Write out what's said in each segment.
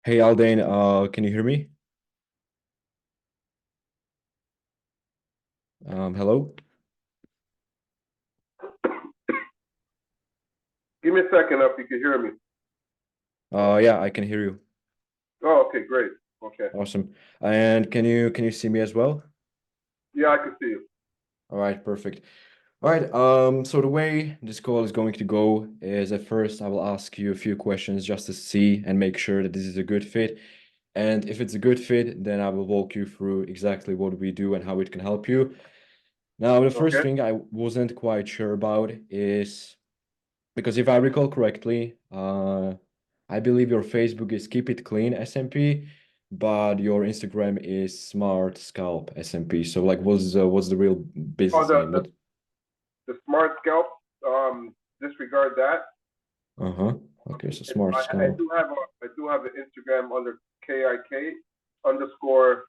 Hey Aldane, can you hear me? Hello? Give me a second if you can hear me. Yeah, I can hear you. Oh, okay, great. Okay. Awesome. And can you see me as well? Yeah, I can see you. All right, perfect. All right, so the way this call is going to go is at first I will ask you a few questions just to see and make sure that this is a good fit. And if it's a good fit, then I will walk you through exactly what we do and how it can help you. Now, the first Okay. thing I wasn't quite sure about is because if I recall correctly, I believe your Facebook is Keep It Clean SMP, but your Instagram is Smart Scalp SMP. So like, what's the real Oh, business the name? the, What? the smart scalp. Disregard that. Uh-huh. Okay, so It's, Smart I Scalp. do have an Instagram under KIK underscore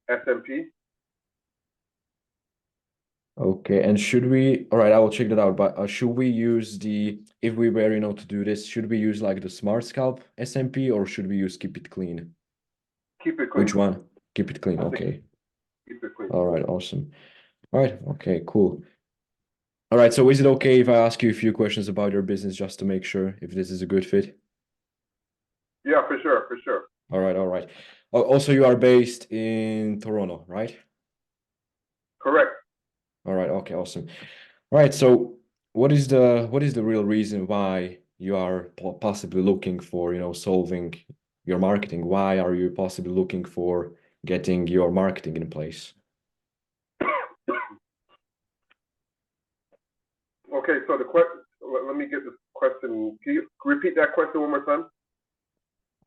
SMP. Okay, and should we? All right, I will check that out. But should we use the if we were, to do this, should we use like the Smart Scalp SMP or should we use Keep It Clean? Keep it Which clean. one? Keep It Clean. I think Okay. keep it clean. All right, awesome. All right, okay, cool. All right, so is it okay if I ask you a few questions about your business just to make sure if this is a good fit? Yeah, for sure, for sure. All right, all right. Also, you are based in Toronto, right? Correct. All right, okay, awesome. All right, so what is the real reason why you are possibly looking for, solving your marketing? Why are you possibly looking for getting your marketing in place? Okay, so the question. Let me get this question. Can you repeat that question one more time?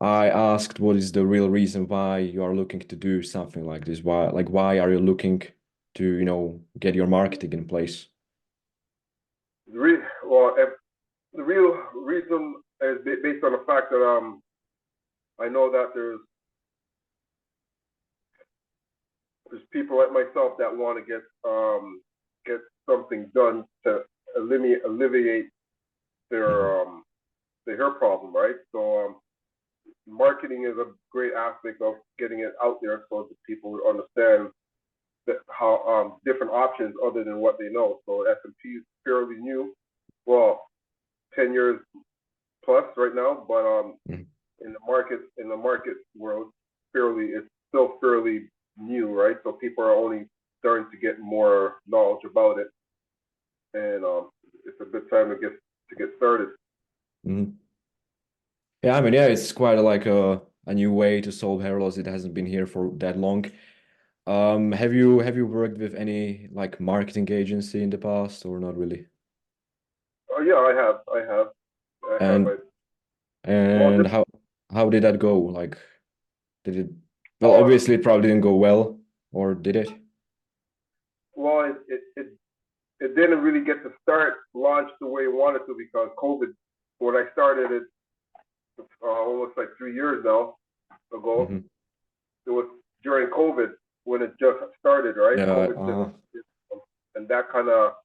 I asked what is the real reason why you are looking to do something like this? Why are you looking to, get your marketing in place? Well, if the real reason is based on the fact that I know that there's people like myself that want to get something done to alleviate Mhm. their hair problem, right? So marketing is a great aspect of getting it out there so that people understand that how different options other than what they know. So S&P is fairly new, well, 10 years plus right now, but Mhm. in the market world, it's still fairly new, right? So people are only starting to get more knowledge about it, and it's a good time to get started. Mhm. Yeah, I mean, yeah, it's quite like a new way to solve hair loss. It hasn't been here for that long. Have you worked with any like marketing agency in the past or not really? Oh yeah, I have. And Well, and how did that go? Like, did it? Well, uh, obviously it probably didn't go well, or did it? well, it didn't really get to start launch the way it wanted to because COVID. When I started it, almost like 3 years now ago, Hmm. it was during COVID when it just started, right? Yeah. COVID just, and that kind of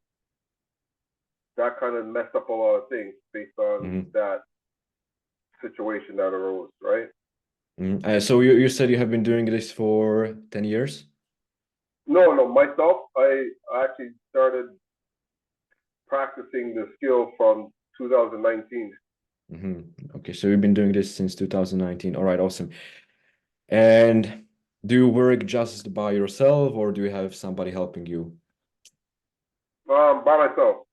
messed up a lot of things based on Mhm. that situation that arose, right? Mhm. So you said you have been doing this for 10 years? No, no, myself, I actually started practicing the skill from 2019. Hmm. Okay, so you've been doing this since 2019. All right, awesome. And do you work just by yourself or do you have somebody helping you? By myself.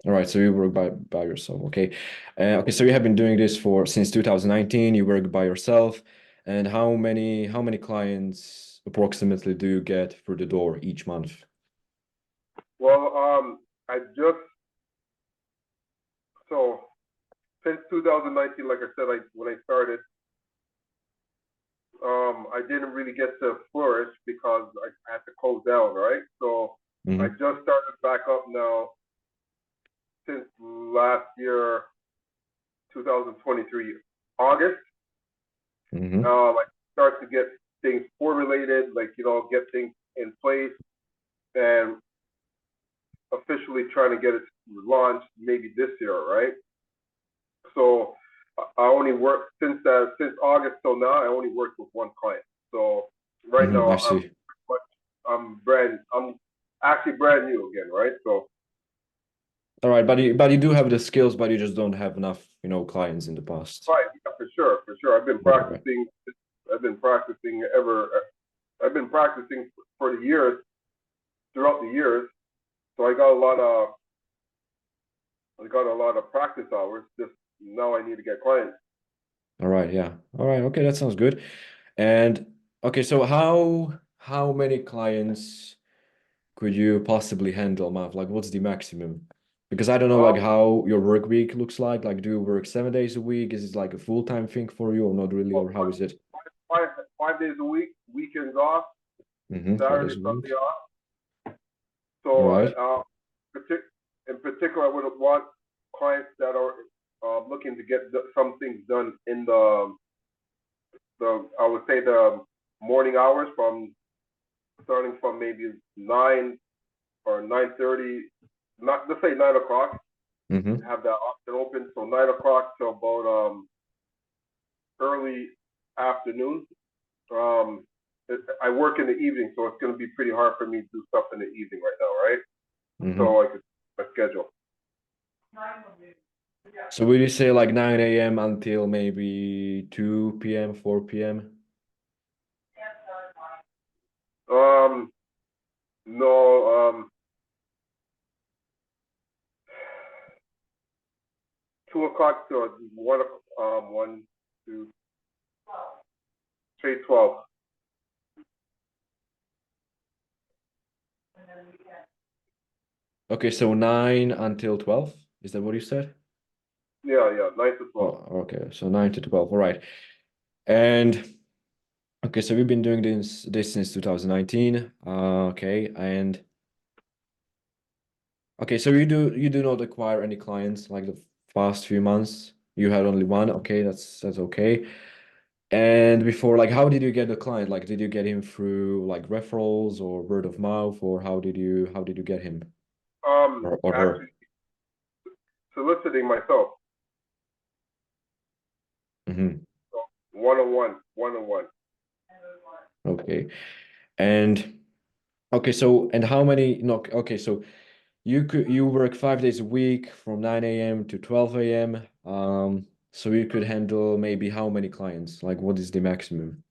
All right, so you work by yourself. Okay. Okay, so you have been doing this for since 2019. You work by yourself. And how many clients approximately do you get through the door each month? Well, I just so since 2019, like I said, when I started, I didn't really get to flourish because I had to close down, right? So I Hmm. just started back up now since last year, 2023 August. Hmm. I start to get things formulated, like get things in place, and officially trying to get it launched maybe this year, right? So I only work since August till now. I only worked with one client. So right I now see. I'm actually brand new again, right? So All right, but you do have the skills, but you just don't have enough, clients in the past. right, yeah, for sure, for sure. All right. I've been practicing ever. I've been practicing for the years throughout the years. So I got a lot of practice hours. Just now I need to get clients. All right, yeah. All right, okay, that sounds good. And okay, so how many clients could you possibly handle a month? Like, what's the maximum? Because I don't know, like, Um, how your work week looks like. Like, do you work 7 days a week? Is it like a full-time thing for you, or not really, or how is it? five, 5 days a week, weekends off, 5 days Saturday, a week. Sunday off. All So, right. in particular, I would want clients that are looking to get some things done in the I would say the morning hours from starting from maybe 9 or 9:30, not let's say 9 o'clock. Mm-hmm. Have that option open, so 9 o'clock to about early afternoon. Um, I work in the evening, so it's going to be pretty hard for me to do stuff in the evening right now, right? Mm-hmm. So I could my schedule. So would you say like 9 a.m. until maybe 2 p.m., 4 p.m.? Um, no, 2 o'clock to 1, 2, 3, 12. Okay, so 9 until 12? Is that what you said? Yeah, yeah, 9 to 12. Oh, okay, so 9 to 12. All right. And okay, so we've been doing this since 2019. Okay, and okay, so you do not acquire any clients like the past few months. You had only one. Okay, that's okay. And before, like, how did you get the client? Like, did you get him through like referrals or word of mouth, or how did you get him or her? Actually, soliciting myself, Hmm. so one on one, one on one. Okay. And okay, so and how many no okay, so you work 5 days a week from 9 a.m. to 12 a.m. So you could handle maybe how many clients? Like what is the maximum?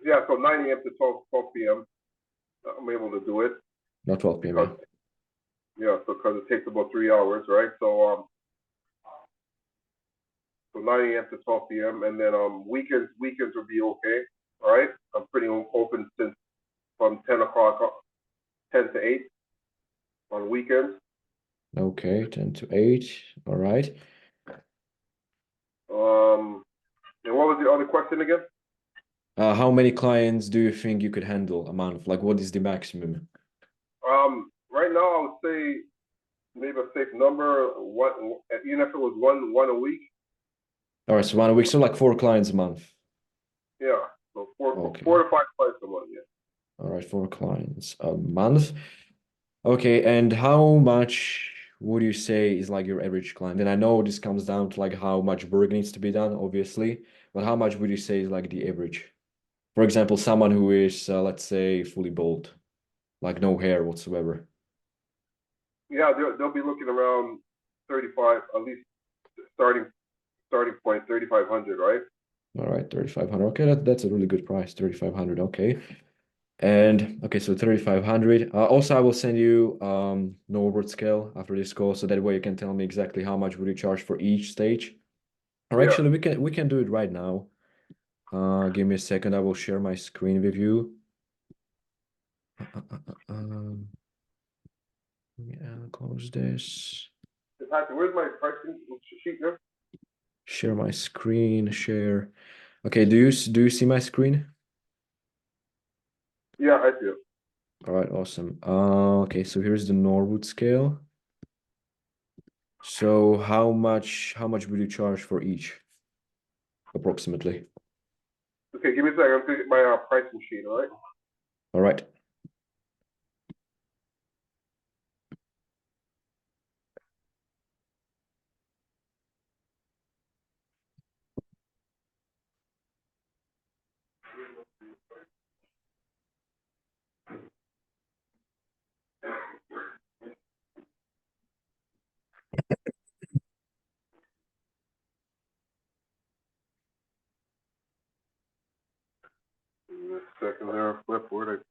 Yeah, so 9 a.m. to 12 p.m. I'm able to do it Not 12 p.m., because yeah. yeah, because it takes about 3 hours, right? So 9 a.m. to 12 p.m. and then weekends would be okay, all right? I'm pretty open since from 10 to 8 on weekends. Okay, 10 to 8. All right. Um, and what was the other question again? How many clients do you think you could handle a month? Like what is the maximum? Right now I would say maybe a safe number one, even if it was one a week. All right, so 1 week, so like 4 clients a month. Yeah, so four Okay. to five clients a month. Yeah. All right, 4 clients a month. Okay, and how much would you say is like your average client? And I know this comes down to like how much work needs to be done, obviously, but how much would you say is like the average? For example, someone who is, let's say, fully bald, like no hair whatsoever. Yeah, they'll be looking around 35, at least starting starting point 3,500, right? All right, 3,500. Okay, that's a really good price, 3,500. Okay. And okay, so 3,500. Also, I will send you Norwood scale after this call, so that way you can tell me exactly how much would you charge for each stage. Or Yeah. actually, we can do it right now. Give me a second. I will share my screen with you. Um, yeah, close this. Where's my pricing sheet there? Share my screen. Share. Okay. Do you see my screen? Yeah, I see it. All right. Awesome. Okay. So here's the Norwood scale. So how much would you charge for each, approximately? Okay, give me a second. I'm gonna get my pricing sheet. All right. All right. Second there, flipboard.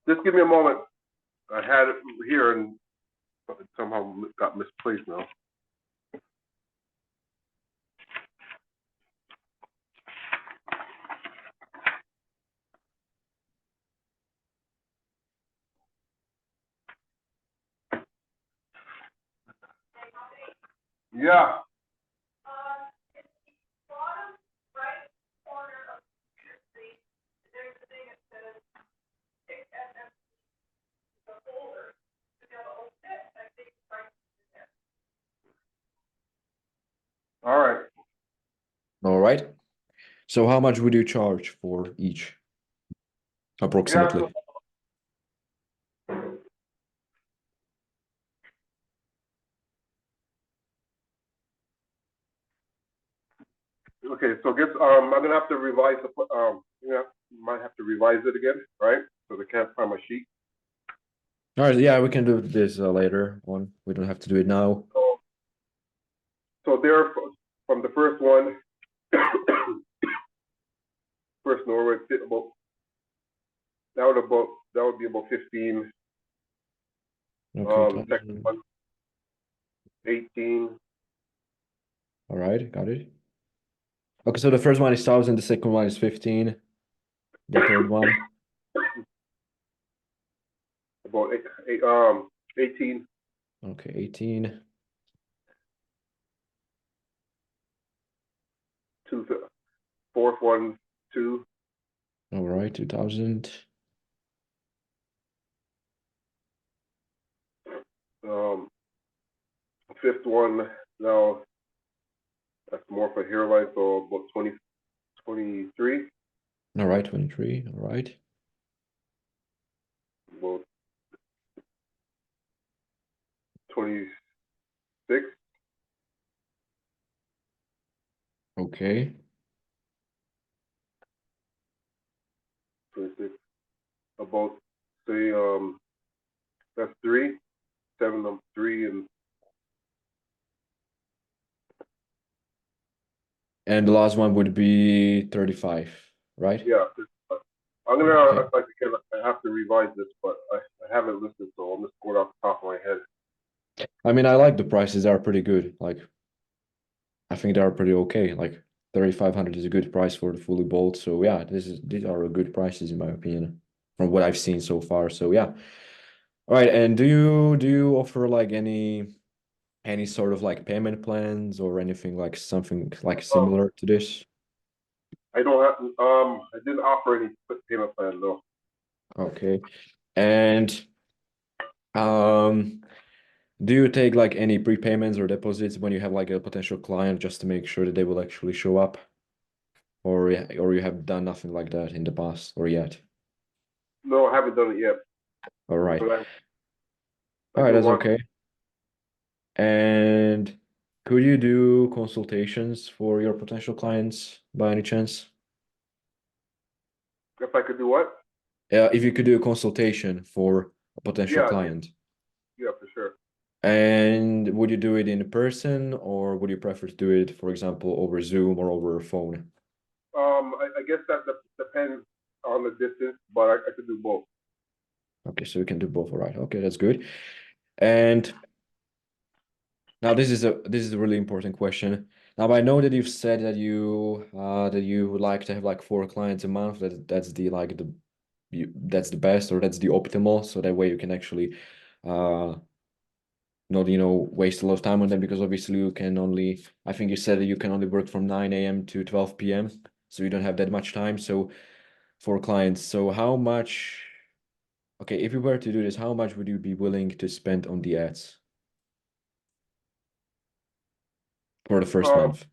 Just give me a moment. I had it here and it somehow got misplaced now. Yeah. All right. All right. So how much would you charge for each, Yeah. approximately? Okay. So I guess I'm gonna have to revise the yeah, might have to revise it again, right? So they can't find my sheet. All right, yeah, we can do this later on. We don't have to do it now. So there from the first one, first Norway fit about that would be about 15. Okay, Second one 18. all right, got it. Okay, so the first one is 1,000, the second one is 15, the third one. About 18. Okay, 18. Two, fourth one 2. All right, 2,000. Um, fifth one now that's more for hairline, so about 20, 23. All right, 23. All right. About 26. Okay. 26. About say that's 3. 7 of 3 and And the last one would be 35, right? yeah. I'm gonna Okay. like again, I have to revise this, but I haven't listened, so I'm just going off the top of my head. I mean, I like the prices. They are pretty good. Like, I think they are pretty okay. Like, 3,500 is a good price for the fully bolt. So yeah, these are good prices in my opinion, from what I've seen so far. So yeah. All right. And do you offer like any sort of like payment plans or anything like something like Um, similar to this? I don't have I didn't offer any payment plan though. Okay. And um, do you take like any prepayments or deposits when you have like a potential client just to make sure that they will actually show up? Or you have done nothing like that in the past or yet? No, I haven't done it yet, All right. but I All right, do that's want. okay. And could you do consultations for your potential clients by any chance? If I could do what? If you could do a consultation for a potential Yeah, client. yeah, for sure. And would you do it in person or would you prefer to do it, for example, over Zoom or over a phone? I guess that depends on the distance, but I could do both. Okay, so we can do both. All right. Okay, that's good. And now this is a really important question. Now I know that you've said that you would like to have like 4 clients a month. That's the that's the best or that's the optimal. So that way you can actually not waste a lot of time on them, because obviously you can only, I think you said that you can only work from 9 a.m. to 12 p.m. So you don't have that much time. So for clients, so how much, okay, if you were to do this, how much would you be willing to spend on the ads for the first Um, month?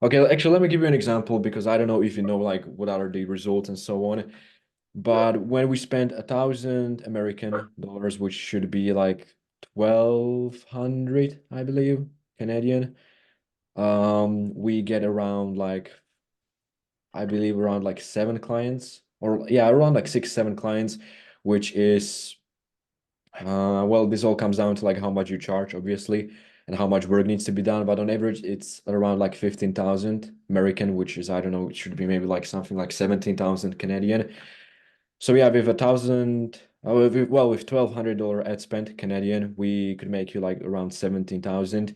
Okay, actually, let me give you an example, because I don't know if you know like what are the results and so on. yeah, But when we spend 1,000 American dollars, which should be like 1,200, I believe, Canadian, we get around like, I believe around like 7 clients, or yeah, around like 6, 7 clients, which is well, this all comes down to like how much you charge, obviously, and how much work needs to be done. But on average, it's around like 15,000 American, which is, I don't know, it should be maybe like something like 17,000 Canadian. So yeah, with 1,000, well, with $1,200 ad spend Canadian, we could make you like around 17,000.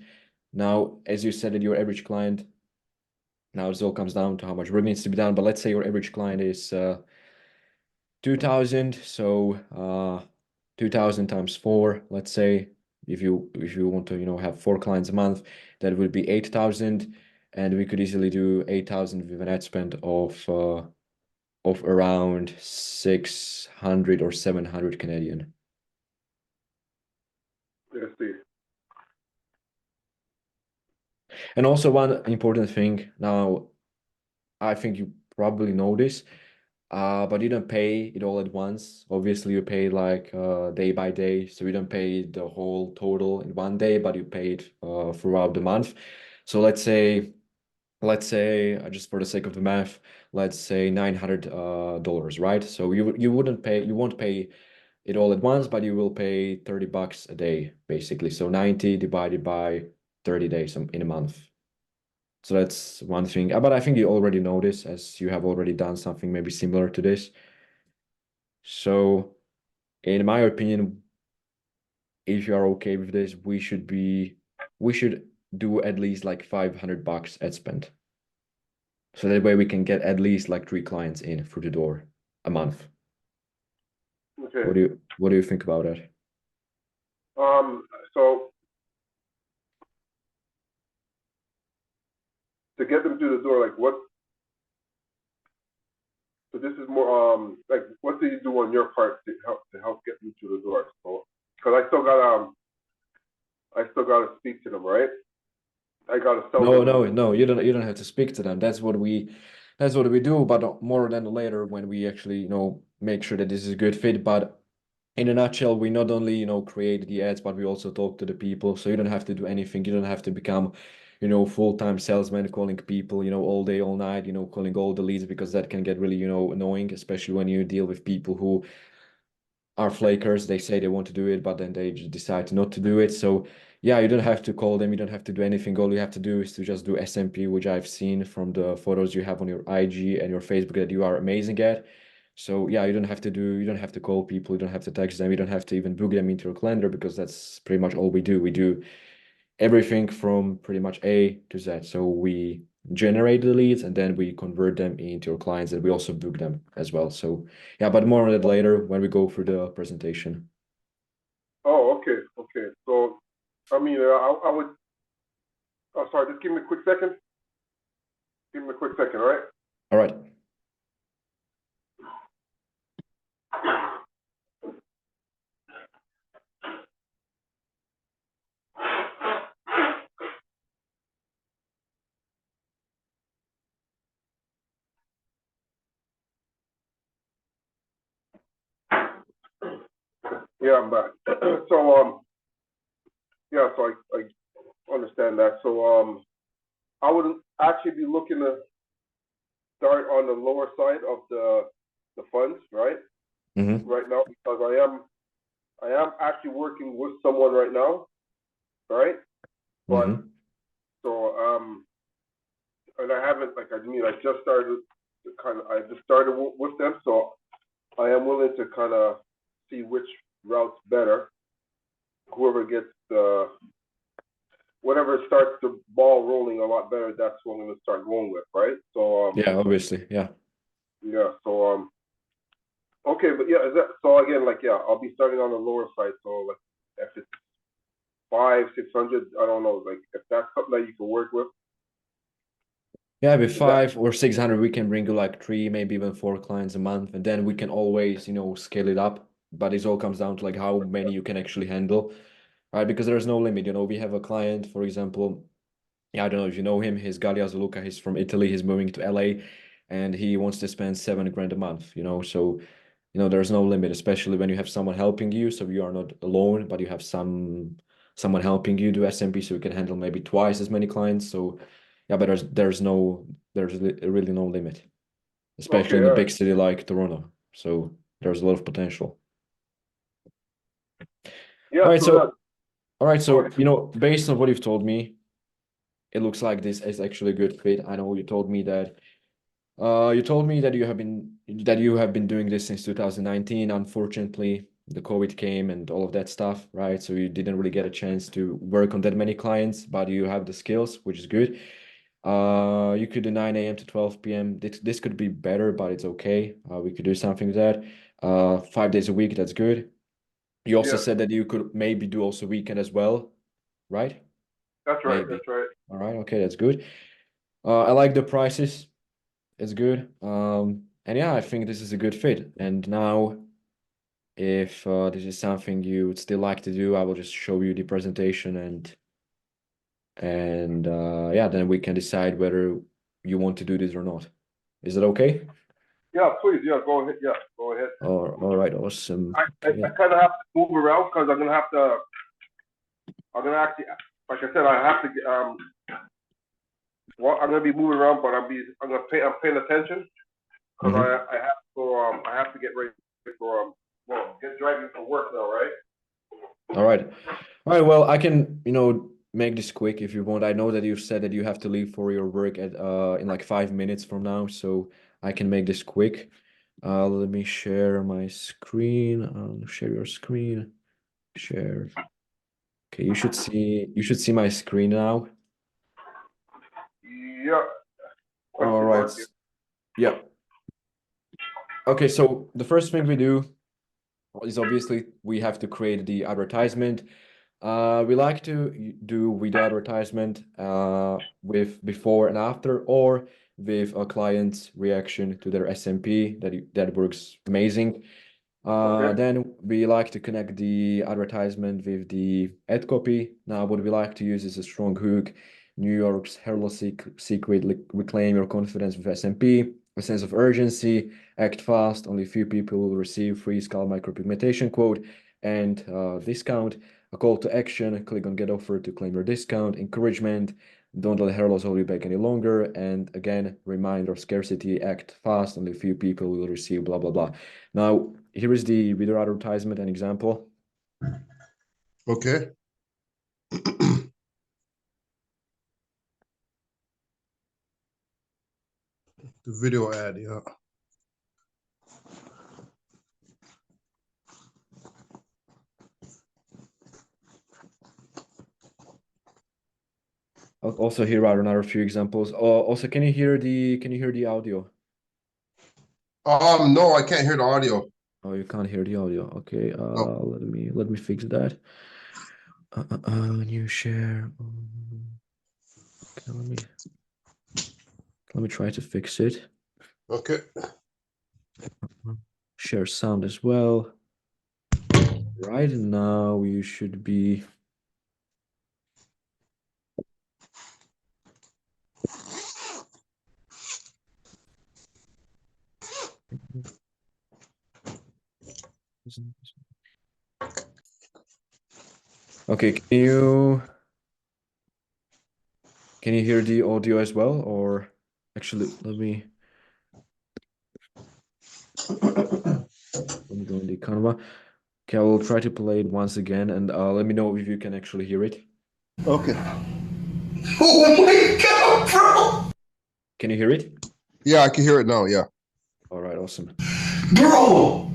Now, as you said, that your average client, now this all comes down to how much work needs to be done. But let's say your average client is 2,000, so 2,000 times 4, let's say, if you want to have 4 clients a month, that would be 8,000, and we could easily do 8,000 with an ad spend of around 600 or 700 Canadian. let's see. And also one important thing, now I think you probably know this, but you don't pay it all at once. Obviously, you pay like day by day, so you don't pay the whole total in one day, but you pay it throughout the month. So let's say just for the sake of the math, let's say $900 dollars, right? So you won't pay it all at once, but you will pay $30 a day, basically. So 90 divided by 30 days in a month. So that's one thing. But I think you already know this, as you have already done something maybe similar to this. So in my opinion, if you are okay with this, we should do at least like $500 ad spend. So that way we can get at least like 3 clients in through the door a month. Okay. What do you think about that? Um, so to get them through the door, like what? So this is more like what do you do on your part to help get them through the door? So because I still gotta speak to them, right? I gotta sell No, them. no, no, you don't have to speak to them. That's what we do, but more than later when we actually, make sure that this is a good fit. But in a nutshell, we not only, create the ads, but we also talk to the people. So you don't have to do anything. You don't have to become, full-time salesman calling people, all day, all night, calling all the leads, because that can get really, annoying, especially when you deal with people who are flakers. They say they want to do it, but then they just decide not to do it. So yeah, you don't have to call them. You don't have to do anything. All you have to do is to just do SMP, which I've seen from the photos you have on your IG and your Facebook that you are amazing at. So yeah, you don't have to call people. You don't have to text them. You don't have to even book them into your calendar, because that's pretty much all we do. We do everything from pretty much A to Z. So we generate the leads and then we convert them into your clients, and we also book them as well. So yeah, but more on that later when we go through the presentation. Oh, okay, okay. So I mean, I would. Oh, sorry. Just give me a quick second. Give me a quick second, all right? All right. Yeah, I'm back. So yeah. So I understand that. So I would actually be looking to start on the lower side of the funds, right? Mm-hmm. Right now, because I am actually working with someone right now, right? But Mm-hmm. so and I haven't like I mean I just started I just started with them, so I am willing to kind of see which route's better. Whoever gets whenever it starts the ball rolling a lot better, that's what I'm gonna start going with, right? So Yeah, obviously. Yeah. yeah, so okay, but yeah, so again, like yeah, I'll be starting on the lower side. So like if it's 500-600, I don't know, like if that's something that you can work with. Yeah, with Is that 500 or 600, we can bring you like 3, maybe even 4 clients a month, and then we can always, scale it up. But it all comes down to like how many you can actually handle, right? Because there's no limit. We have a client, for example, yeah, I don't know if you know him. He's Galia Zuluka. He's from Italy. He's moving to LA, and he wants to spend 7 grand a month. So there's no limit, especially when you have someone helping you. So you are not alone, but you have someone helping you do SMP, so you can handle maybe twice as many clients. So yeah, but there's really no limit, especially okay? in a All right. big city like Toronto. So there's a lot of potential. Yeah. All right, So that. Go ahead. based on what you've told me, it looks like this is actually a good fit. I know you told me that you have been doing this since 2019. Unfortunately, the COVID came and all of that stuff, right? So you didn't really get a chance to work on that many clients, but you have the skills, which is good. You could do 9 a.m. to 12 p.m. This could be better, but it's okay. We could do something with that. 5 days a week, that's good. You also Yeah, said that you could maybe do also weekend as well, right? that's right. Maybe. That's right. All right, okay, that's good. I like the prices. It's good. And yeah, I think this is a good fit. And now, if this is something you would still like to do, I will just show you the presentation and yeah, then we can decide whether you want to do this or not. Is that okay? Yeah, please. Yeah, go ahead. Yeah, go ahead. All right, awesome. I Okay, yeah. kind of have to move around because I'm gonna have to. I'm gonna actually, like I said, I have to. Well, I'm gonna be moving around, but I'm paying attention because Mhm. I have to get ready for get driving for work now, right? All right. All right, well, I can, make this quick if you want. I know that you've said that you have to leave for your work at in like 5 minutes from now, so I can make this quick. Let me share my screen. Share your screen. Share. Okay, you should see my screen now. Yeah, All question right. mark. Yeah. Yeah. Okay, so the first thing we do is obviously we have to create the advertisement. We like to do video advertisement with before and after, or with a client's reaction to their SMP. That works amazing. Okay. Then we like to connect the advertisement with the ad copy. Now, what we like to use is a strong hook. New York's secret, reclaim your confidence with SMP, a sense of urgency, act fast, only few people will receive free skull micropigmentation quote, and discount, a call to action, click on get offer to claim your discount, encouragement, don't let hair loss hold you back any longer, and again, reminder, scarcity, act fast, only few people will receive blah, blah, blah. Now, here is the video advertisement, an example. Okay. The video ad, yeah. Also, here are another few examples. Also, can you hear the audio? No, I can't hear the audio. Oh, you can't hear the audio. Okay, No. let me fix that. New share. Okay, let me try to fix it. Okay. Share sound as well. Right now, you should be. Okay, can you hear the audio as well? Or actually, let me go in the camera. Okay, I will try to play it once again, and let me know if you can actually hear it. Okay. Oh my god, bro! Can you hear it? Yeah, I can hear it now. Yeah. All right, awesome. Bro!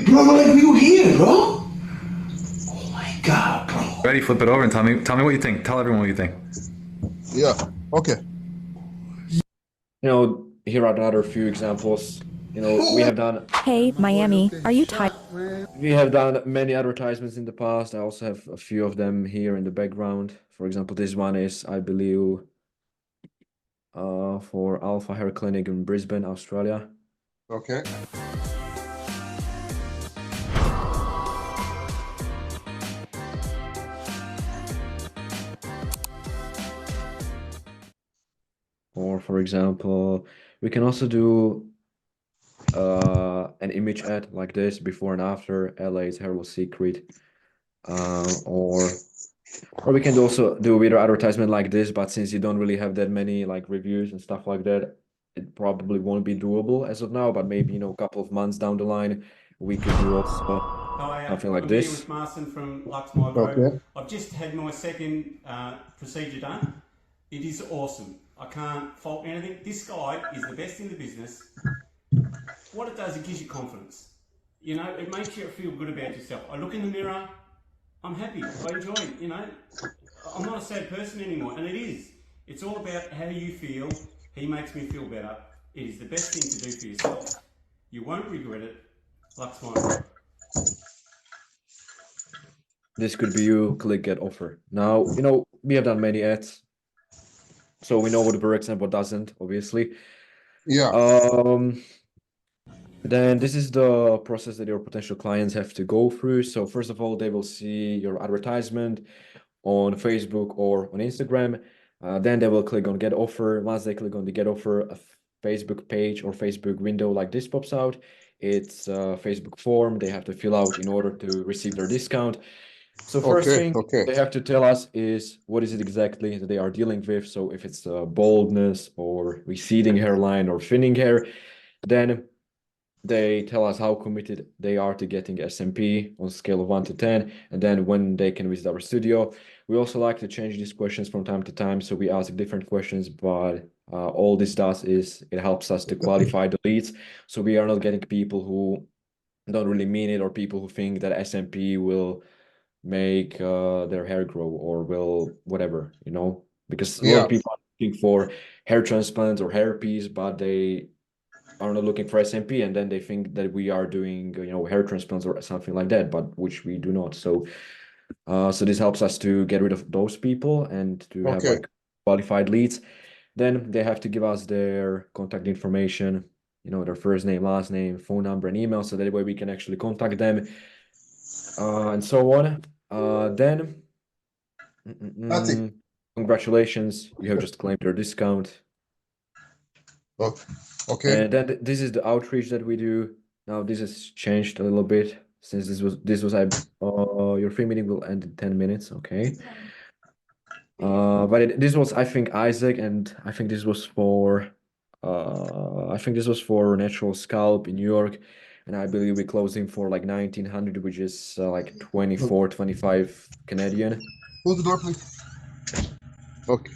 Bro, like you here, bro? Oh my god, bro. Ready? Flip it over and tell me what you think. Tell everyone what you think. Yeah. Okay. Here are another few examples. We have done Hey, Miami, are you tired? many advertisements in the past. I also have a few of them here in the background. For example, this one is, I believe, for Alpha Hair Clinic in Brisbane, Australia. Okay. Or for example, we can also do an image ad like this, before and after LA's hair loss secret. Or we can also do a video advertisement like this, but since you don't really have that many like reviews and stuff like that, it probably won't be doable as of now, but maybe, a couple of months down the line, we could do also Hi, something like I'm this. here with Marston from Lux Micro. Okay. I've just had my second procedure done. It is awesome. I can't fault anything. This guy is the best in the business. What it does, it gives you confidence. It makes you feel good about yourself. I look in the mirror, I'm happy, I enjoy it, I'm not a sad person anymore, and it is. It's all about how you feel. He makes me feel better. It is the best thing to do for yourself. You won't regret it. Lux Micro. This could be you, click get offer. Now, we have done many ads, so we know what works and what doesn't, obviously. Yeah. Then this is the process that your potential clients have to go through. So first of all, they will see your advertisement on Facebook or on Instagram. Then they will click on get offer. Once they click on the get offer, a Facebook page or Facebook window like this pops out. It's a Facebook form they have to fill out in order to receive their discount. So first Okay. thing Okay. they have to tell us is what is it exactly that they are dealing with. So if it's baldness or receding hairline or thinning hair, then they tell us how committed they are to getting SMP on a scale of 1 to 10, and then when they can visit our studio. We also like to change these questions from time to time, so we ask different questions, but all this does is it helps us to qualify the leads, so we are not getting people who don't really mean it, or people who think that SMP will make their hair grow or will whatever, because a lot Yeah. of people are looking for hair transplants or hairpiece, but they are not looking for SMP, and then they think that we are doing hair transplants or something like that, but which we do not. So this helps us to get rid of those people and to have Okay. like qualified leads. Then they have to give us their contact information, their first name, last name, phone number, and email, so that way we can actually contact them, and so on. Then That's it. congratulations, you have just claimed your discount. Okay. And then this is the outreach that we do. Now this has changed a little bit since this was your free meeting will end in 10 minutes, okay? But this was, I think, Isaac, and I think this was for natural scalp in New York, and I believe we closed him for like 1900, which is like 24-25 Canadian. Close the door, please. Okay.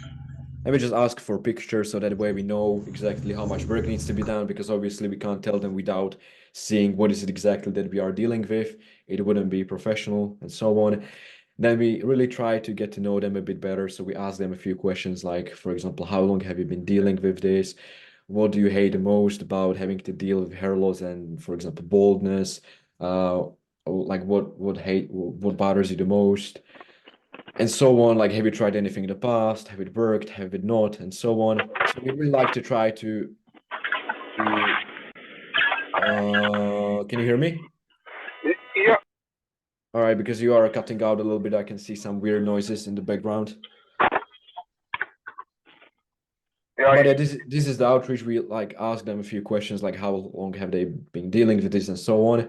And we just ask for pictures so that way we know exactly how much work needs to be done, because obviously we can't tell them without seeing what is it exactly that we are dealing with. It wouldn't be professional and so on. Then we really try to get to know them a bit better. So we ask them a few questions like, for example, how long have you been dealing with this? What do you hate the most about having to deal with hair loss and, for example, baldness? Like what bothers you the most? And so on, like, have you tried anything in the past? Have it worked? Have it not? And so on. So we really like to try to can you hear me? Yeah, All right, because you are cutting out a little bit, I can see some weird noises in the background. yeah, But yeah, this is the outreach. We like ask them a few questions like how long have they been dealing with this and so on.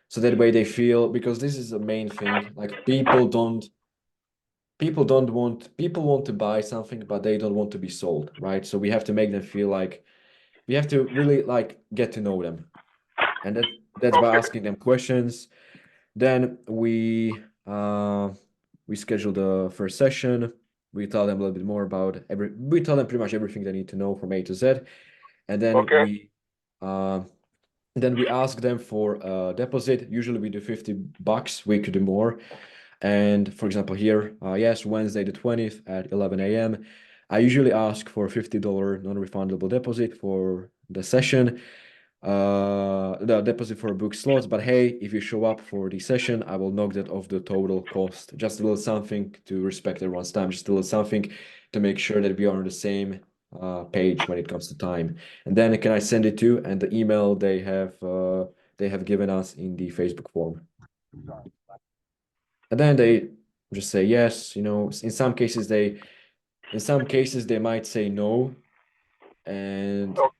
So that way they feel, because this is the main thing, like people want to buy something, but they don't want to be sold, right? So we have to make them feel like we have to really like get to know them, and that's by okay, asking them questions. Then we schedule the first session. We tell them a little bit more about we tell them pretty much everything they need to know from A to Z, and okay, then we ask them for a deposit. Usually we do $50. We could do more. And for example, here, yes, Wednesday the 20th at 11 a.m. I usually ask for $50 non-refundable deposit for the session, the deposit for book slots. But hey, if you show up for the session, I will knock that off the total cost. Just a little something to respect everyone's time, just a little something to make sure that we are on the same page when it comes to time. And then can I send it to and the email they have given us in the Facebook form. And then they just say yes. In some cases they might say no, and Oh,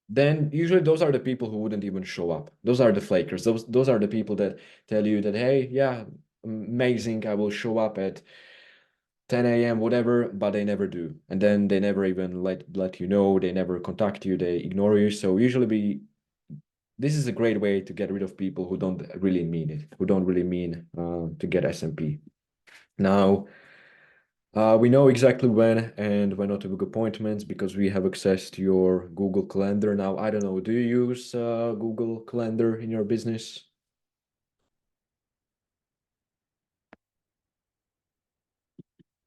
then usually those are the people who wouldn't even show up. Those are the flakers. Those are the people that tell you that, hey, yeah, amazing, I will show up at 10 a.m., whatever, but they never do. And then they never even let you know, they never contact you, they ignore you. So usually this is a great way to get rid of people who don't really mean it, who don't really mean to get SMP. Now, we know exactly when and when not to book appointments because we have access to your Google Calendar. Now, I don't know, do you use Google Calendar in your business?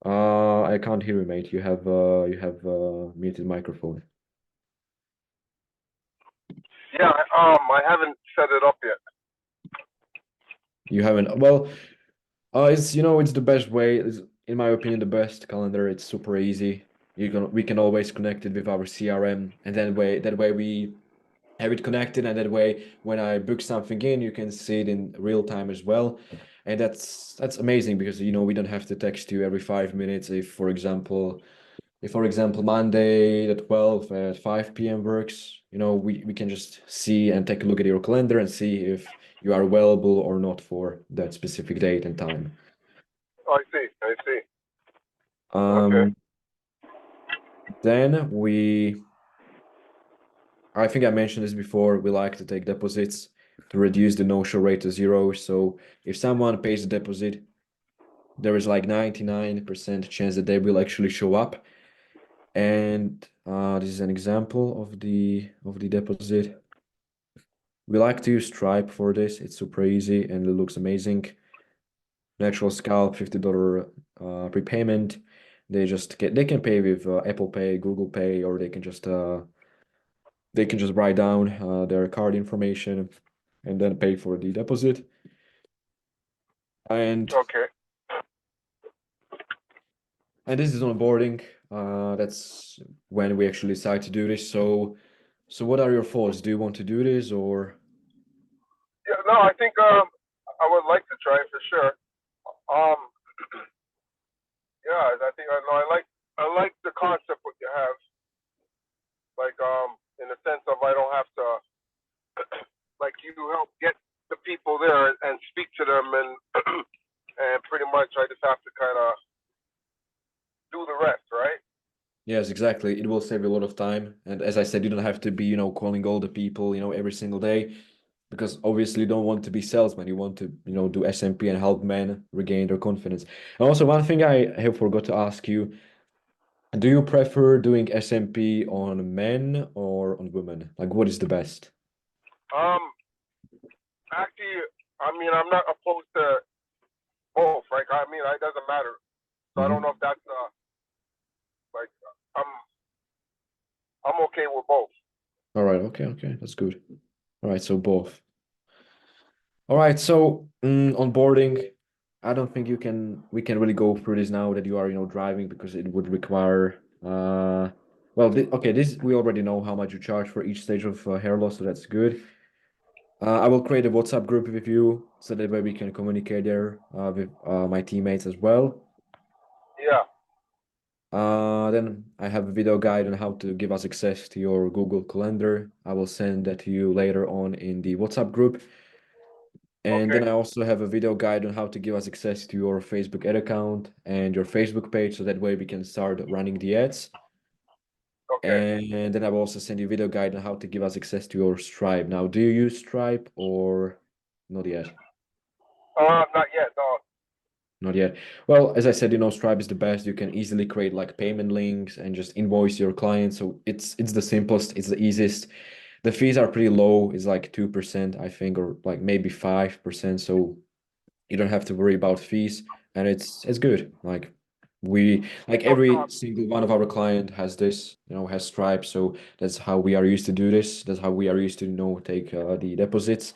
I can't hear you, mate. You have muted microphone. yeah, I haven't set it up yet. You haven't. Well, it's the best way. It's, in my opinion, the best calendar. It's super easy. We can always connect it with our CRM, and then that way we have it connected, and that way when I book something in, you can see it in real time as well. And that's amazing because we don't have to text you every 5 minutes if for example Monday the 12th at 5 p.m. works. We can just see and take a look at your calendar and see if you are available or not for that specific date and time. Oh, I see. Okay. Um, then I think I mentioned this before, we like to take deposits to reduce the no-show rate to 0. So if someone pays a deposit, there is like 99% chance that they will actually show up. And this is an example of the deposit. We like to use Stripe for this. It's super easy and it looks amazing. Natural scalp, $50 prepayment. They can pay with Apple Pay, Google Pay, or they can just write down their card information and then pay for the deposit. And Okay. this is onboarding. That's when we actually decide to do this. So what are your thoughts? Do you want to do this or? Yeah, no, I think I would like to try for sure. Um, yeah, I think I like the concept what you have. Like in the sense of I don't have to like you help get the people there and speak to them and and pretty much I just have to kind of do the rest, right? Yes, exactly. It will save you a lot of time. And as I said, you don't have to be, calling all the people, every single day, because obviously you don't want to be salesman. You want to, do SMP and help men regain their confidence. And also one thing I have forgot to ask you, do you prefer doing SMP on men or on women? Like what is the best? Um, actually, I mean I'm not opposed to both. Like I mean, it doesn't matter. So I don't know if that's like I'm I'm okay with both. All right, okay, that's good. All right, so both. All right, so onboarding, I don't think we can really go through this now that you are, driving because it would require well, okay, this we already know how much you charge for each stage of hair loss, so that's good. I will create a WhatsApp group with you so that way we can communicate there with my teammates as well. Yeah. Then I have a video guide on how to give us access to your Google Calendar. I will send that to you later on in the WhatsApp group. And Okay. then I also have a video guide on how to give us access to your Facebook ad account and your Facebook page, so that way we can start running the ads. Okay. And then I will also send you a video guide on how to give us access to your Stripe. Now, do you use Stripe or not yet? Not yet. No. Not yet. Well, as I said, Stripe is the best. You can easily create like payment links and just invoice your clients. So it's the simplest, it's the easiest. The fees are pretty low. It's like 2%, I think, or like maybe 5%. So You don't have to worry about fees, and it's good. Like So, every single one of our client has this, has Stripe. So that's how we are used to do this. That's how we are used to, take the deposits.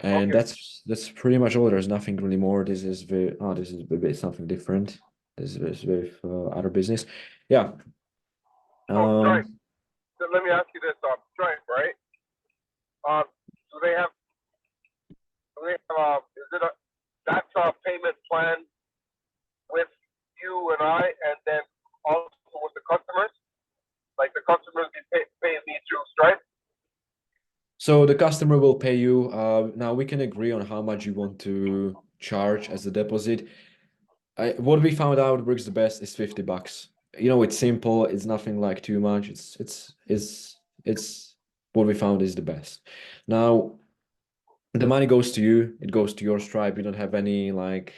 And okay. that's pretty much all. There's nothing really more. This is a bit something different. This is with other business. Yeah. So Stripe. Um, So let me ask you this: Stripe, right? Do they have? Do they have? Is it a? That's a payment plan with you and I, and then also with the customers. Like the customers be paying me through Stripe. so the customer will pay you. Now we can agree on how much you want to charge as a deposit. What we found out works the best is $50. It's simple. It's nothing like too much. It's what we found is the best. Now the money goes to you. It goes to your Stripe. You don't have any like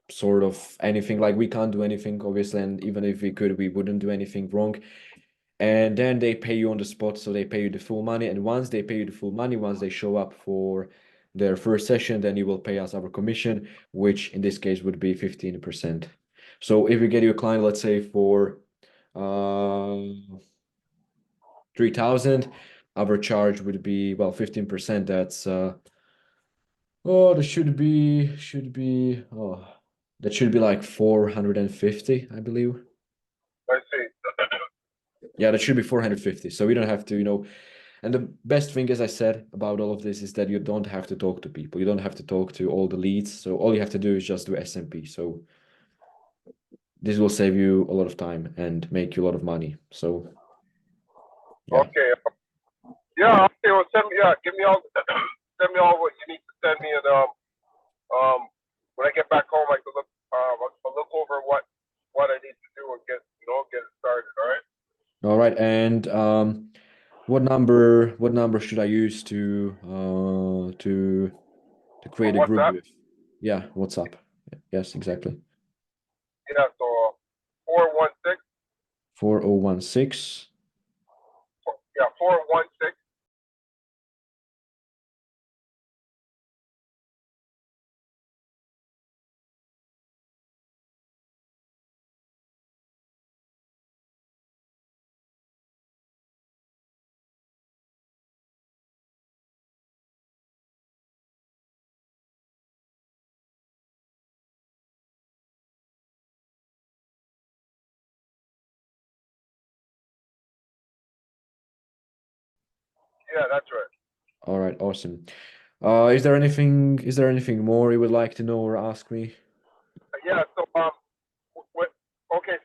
sort of anything. Like we can't do anything, obviously, and even if we could, we wouldn't do anything wrong. And then they pay you on the spot, so they pay you the full money. And once they pay you the full money, once they show up for their first session, then you will pay us our commission, which in this case would be 15%. So if we get you a client, let's say for 3,000, our charge would be, well, 15%. That's that should be like 450, I believe. I see. Yeah, that should be 450. So we don't have to. And the best thing, as I said, about all of this is that you don't have to talk to people. You don't have to talk to all the leads. So all you have to do is just do SMP. So this will save you a lot of time and make you a lot of money. So yeah. Okay. Yeah. Okay. Well, send me. Yeah. Give me all. Send me all what you need to send me, and when I get back home, I can look. I'll look over what I need to do and get it started. All right. All right. And what number should I use to create a What's group that? with? Yeah, WhatsApp. Yes, exactly. Yeah. So 416. 4016. Yeah. 416. Yeah, that's right. All right, awesome. Is there anything more you would like to know or ask me? Yeah. So okay.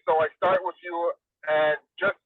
So I start with you, and just